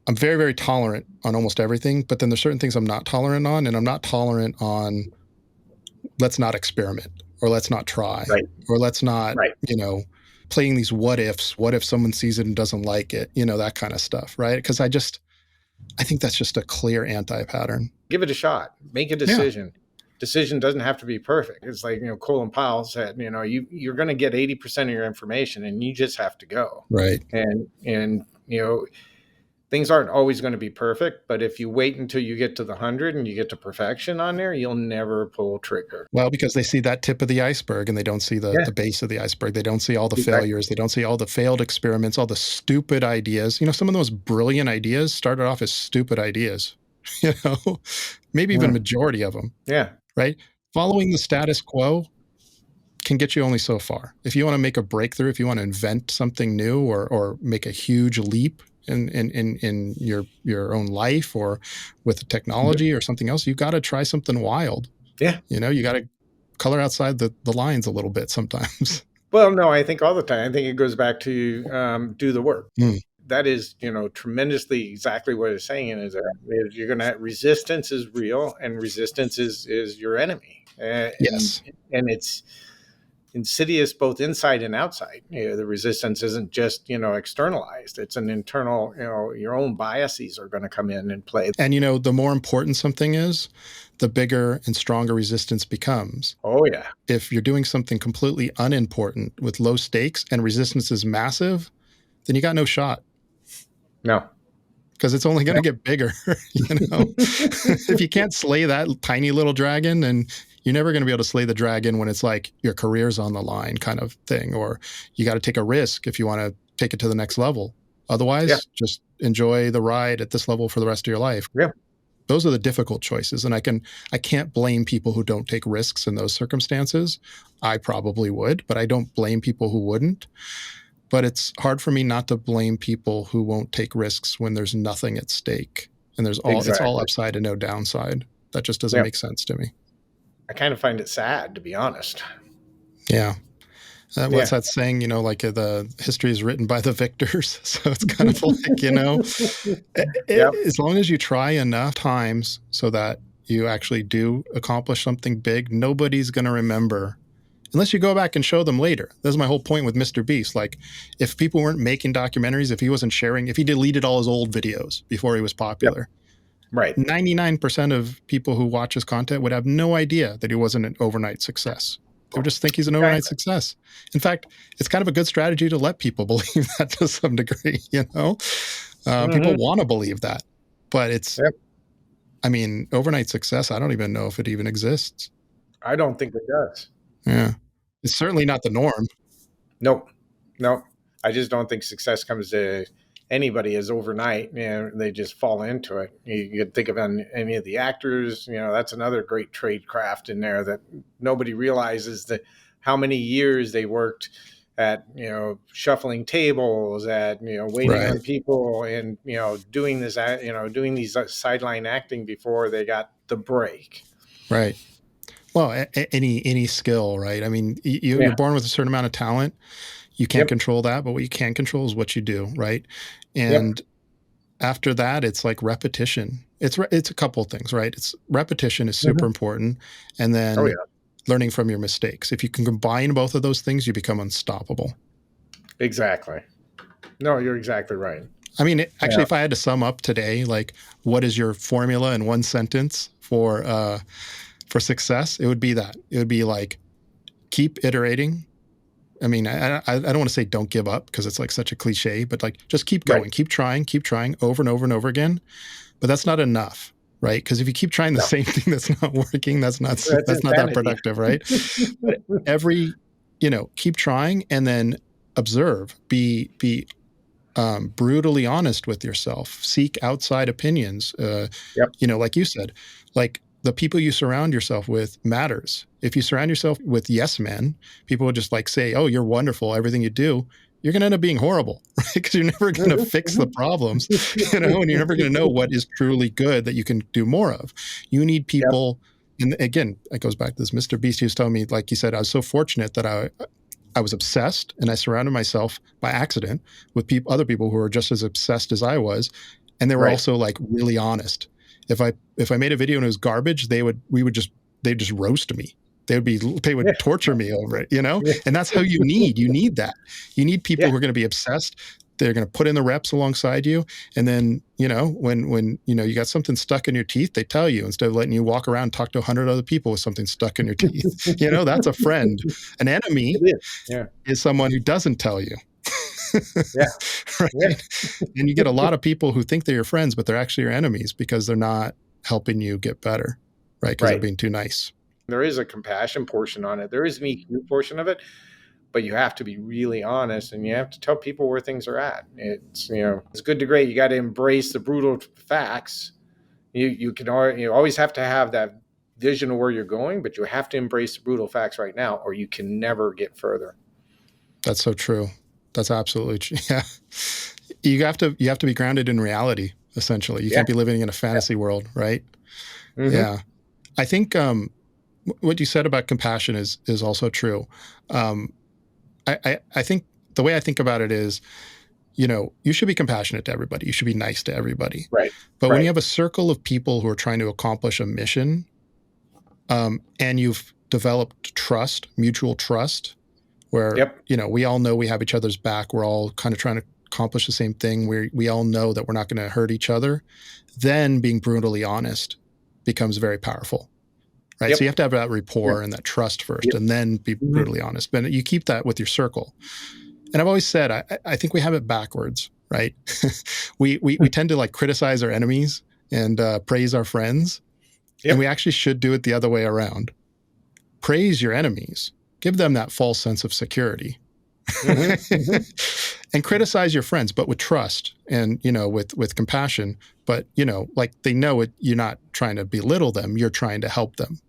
I'm very, very tolerant on almost everything, but then there's certain things I'm not tolerant on, and I'm not tolerant on let's not experiment or let's not try Right. or let's not, Right. playing these what ifs. What if someone sees it and doesn't like it? That kind of stuff, right? Because I think that's just a clear anti-pattern. Give it a shot. Make a decision. Yeah. Decision doesn't have to be perfect. It's like, Colin Powell said, you're going to get 80% of your information and you just have to go. Right. And things aren't always going to be perfect, but if you wait until you get to the 100 and you get to perfection on there, you'll never pull trigger. Well, because they see that tip of the iceberg and they don't see the base of the iceberg. They don't see all the failures. They don't see all the failed experiments, all the stupid ideas. Some of the most brilliant ideas started off as stupid ideas, maybe even majority of them. Yeah. Right. Following the status quo can get you only so far. If you want to make a breakthrough, if you want to invent something new or make a huge leap in your own life or with technology or something else, you got to try something wild. Yeah. You got to color outside the lines a little bit sometimes. Well, no, I think all the time. I think it goes back to do the work. That is, tremendously exactly what it's saying is that you're going to resistance is real and resistance is your enemy. Yes. And it's insidious both inside and outside. The resistance isn't just, externalized. It's an internal, your own biases are going to come in and play. And, the more important something is, the bigger and stronger resistance becomes. Oh, yeah. If you're doing something completely unimportant with low stakes and resistance is massive, then you got no shot. No. Because it's only going to get bigger, If you can't slay that tiny little dragon, then you're never going to be able to slay the dragon when it's like your career's on the line kind of thing, or you got to take a risk if you want to take it to the next level. Otherwise, just enjoy the ride at this level for the rest of your life. Yeah. Those are the difficult choices. And I can't blame people who don't take risks in those circumstances. I probably would, but I don't blame people who wouldn't. But it's hard for me not to blame people who won't take risks when there's nothing at stake and it's all upside and no downside. That just doesn't make sense to me. I kind of find it sad, to be honest. Yeah. What's that saying, like the history is written by the victors. So it's kind of like, as long as you try enough times so that you actually do accomplish something big, nobody's going to remember unless you go back and show them later. That's my whole point with Mr. Beast. Like, if people weren't making documentaries, if he wasn't sharing, if he deleted all his old videos before he was popular, right, 99% of people who watch his content would have no idea that he wasn't an overnight success. They would just think he's an overnight success. In fact, it's kind of a good strategy to let people believe that to some degree, People want to believe that. But it's, overnight success, I don't even know if it even exists. I don't think it does. Yeah. It's certainly not the norm. Nope. I just don't think success comes to anybody as overnight. They just fall into it. You can think of any of the actors, that's another great trade craft in there that nobody realizes that how many years they worked at, shuffling tables, at, waiting on people and, doing this, doing these sideline acting before they got the break. Right. Well, any skill, right? I mean, you're born with a certain amount of talent. You can't control that, but what you can control is what you do, right? And after that, it's like repetition. It's a couple of things, right? It's repetition is super important, and then learning from your mistakes. If you can combine both of those things, you become unstoppable. Exactly. No, you're exactly right. I mean, actually, if I had to sum up today, like, what is your formula in one sentence for success, it would be that. It would be like, keep iterating. I mean, I don't want to say don't give up because it's like such a cliche, but like just keep going, keep trying over and over and over again. But that's not enough, right? Because if you keep trying the same thing that's not working, that's not that productive, right? But keep trying and then observe, be brutally honest with yourself, seek outside opinions. Like you said, like, the people you surround yourself with matters. If you surround yourself with yes men, people would just like say, oh, you're wonderful, everything you do, you're going to end up being horrible, right? Because you're never going to fix the problems, and you're never going to know what is truly good that you can do more of. You need people, and again, it goes back to this Mr. Beast. He was telling me, like he said, I was so fortunate that I was obsessed and I surrounded myself by accident with other people who were just as obsessed as I was. And they were Right. also like really honest. If I made a video and it was garbage, they'd just roast me. They Yeah. would torture me over it, you know? Yeah. And that's how you need that. You need people Yeah. who are going to be obsessed. They're going to put in the reps alongside you. And then, when you got something stuck in your teeth, they tell you instead of letting you walk around and talk to 100 other people with something stuck in your teeth. That's a friend. An enemy It is. Yeah. is someone who doesn't tell you. Yeah. Right? Yeah. And you get a lot of people who think they're your friends, but they're actually your enemies because they're not helping you get better, right? Because they're Right. being too nice. There is a compassion portion on it. There is an EQ portion of it, but you have to be really honest and you have to tell people where things are at. It's good to great. You got to embrace the brutal facts. You always have to have that vision of where you're going, but you have to embrace the brutal facts right now, or you can never get further. That's so true. That's absolutely true. Yeah. You have to be grounded in reality, essentially. You Yeah. can't be living in a fantasy world, right? Mhm. Yeah. I think what you said about compassion is also true. I think the way I think about it is, you should be compassionate to everybody. You should be nice to everybody. Right. But when Right. you have a circle of people who are trying to accomplish a mission, and you've developed trust, mutual trust, where Yep. we all know we have each other's back. We're all kind of trying to accomplish the same thing. We all know that we're not going to hurt each other. Then being brutally honest becomes very powerful, right? Yep. So you have to have that rapport Yeah. and that trust first, Yep. and then be Mhm. brutally honest. But you keep that with your circle. And I've always said, I think we have it backwards, right? we tend to like criticize our enemies and praise our friends. Yep. And we actually should do it the other way around. Praise your enemies. Give them that false sense of security. And criticize your friends, but with trust and, with compassion. But, like they know it, you're not trying to belittle them. You're trying to help them.